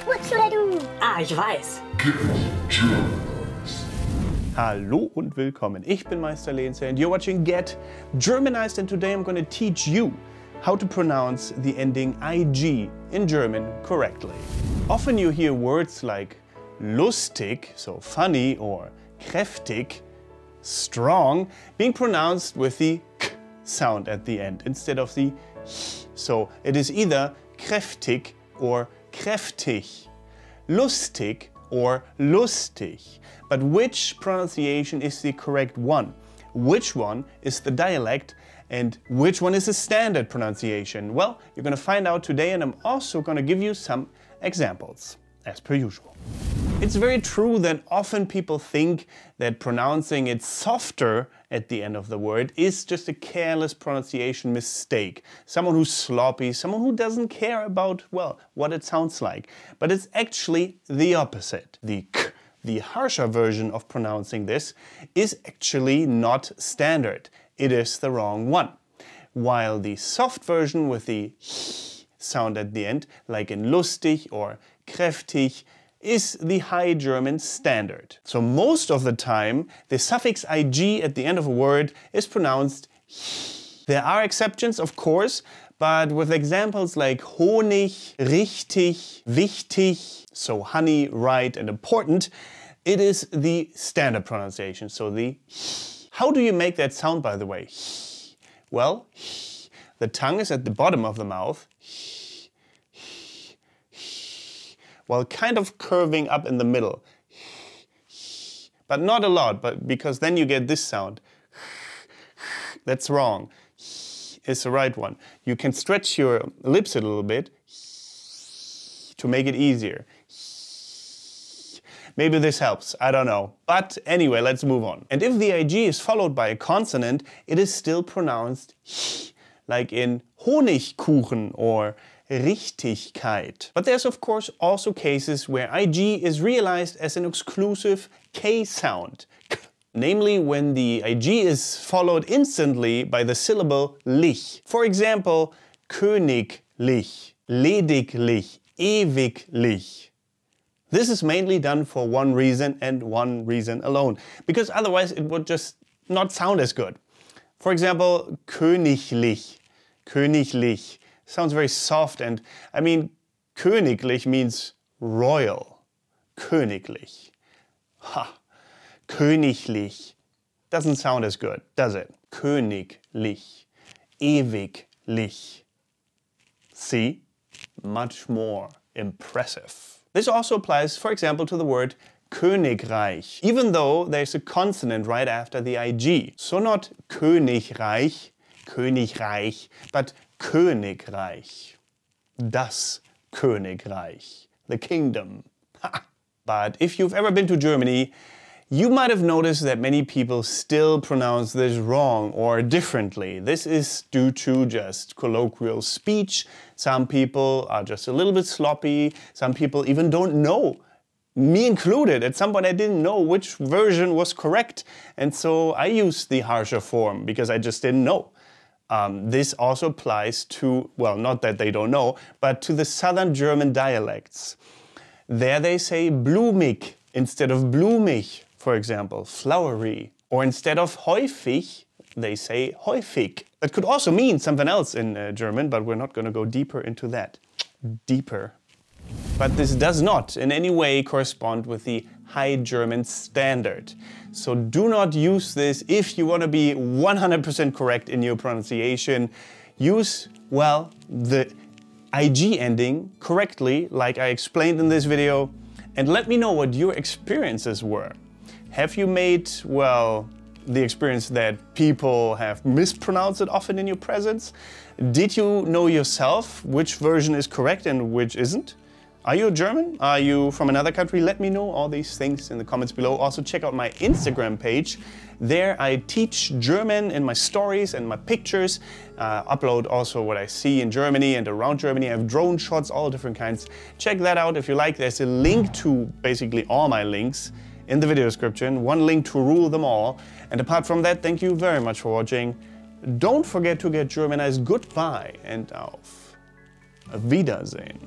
What should I do? Ah, ich weiß. Get Germanized. Hallo und willkommen. Ich bin Meister Lenze and you're watching Get Germanized, and today I'm going to teach you how to pronounce the ending ig in German correctly. Often you hear words like lustig, so funny, or kräftig, strong, being pronounced with the k sound at the end instead of the h. So it is either kräftig or kräftig, lustig or lustig. But which pronunciation is the correct one? Which one is the dialect and which one is the standard pronunciation? Well, you're going to find out today, and I'm also going to give you some examples, as per usual. It's very true that often people think that pronouncing it softer at the end of the word is just a careless pronunciation mistake. Someone who's sloppy, someone who doesn't care about, well, what it sounds like. But it's actually the opposite. The k, the harsher version of pronouncing this, is actually not standard. It is the wrong one. While the soft version with the h sound at the end, like in lustig or kräftig, is the High German standard. So most of the time, the suffix ig at the end of a word is pronounced h. There are exceptions, of course, but with examples like Honig, richtig, wichtig, so honey, right, and important, it is the standard pronunciation, so the h. How do you make that sound, by the way? H. Well, h. The tongue is at the bottom of the mouth, while kind of curving up in the middle. But not a lot, but because then you get this sound. That's wrong. It's the right one. You can stretch your lips a little bit to make it easier. Maybe this helps, I don't know. But anyway, let's move on. And if the ig is followed by a consonant, it is still pronounced h, like in Honigkuchen or Richtigkeit. But there's of course also cases where ig is realized as an exclusive k sound. Namely when the ig is followed instantly by the syllable lich. For example, königlich, lediglich, ewiglich. This is mainly done for one reason and one reason alone, because otherwise it would just not sound as good. For example, königlich, königlich. Sounds very soft, and I mean, königlich means royal. Königlich. Ha! Königlich. Doesn't sound as good, does it? Königlich. Ewiglich. See? Much more impressive. This also applies, for example, to the word königreich, even though there's a consonant right after the ig. So not Königreich, Königreich, but Königreich. Das Königreich. The kingdom. Ha. But if you've ever been to Germany, you might have noticed that many people still pronounce this wrong or differently. This is due to just colloquial speech. Some people are just a little bit sloppy. Some people even don't know. Me included. At some point I didn't know which version was correct. And so I used the harsher form because I just didn't know. This also applies to, well, not that they don't know, but to the southern German dialects. There they say blumig instead of blumig, for example, flowery. Or instead of häufig, they say häufig. That could also mean something else in German, but we're not going to go deeper into that. Deeper. But this does not in any way correspond with the High German standard. So do not use this if you want to be 100% correct in your pronunciation. Use, well, the ig ending correctly, like I explained in this video, and let me know what your experiences were. Have you made, well, the experience that people have mispronounced it often in your presence? Did you know yourself which version is correct and which isn't? Are you German? Are you from another country? Let me know all these things in the comments below. Also check out my Instagram page. There I teach German in my stories and my pictures. Upload also what I see in Germany and around Germany. I have drone shots, all different kinds. Check that out if you like. There's a link to basically all my links in the video description. One link to rule them all. And apart from that, thank you very much for watching. Don't forget to get Germanized. Goodbye and auf Wiedersehen.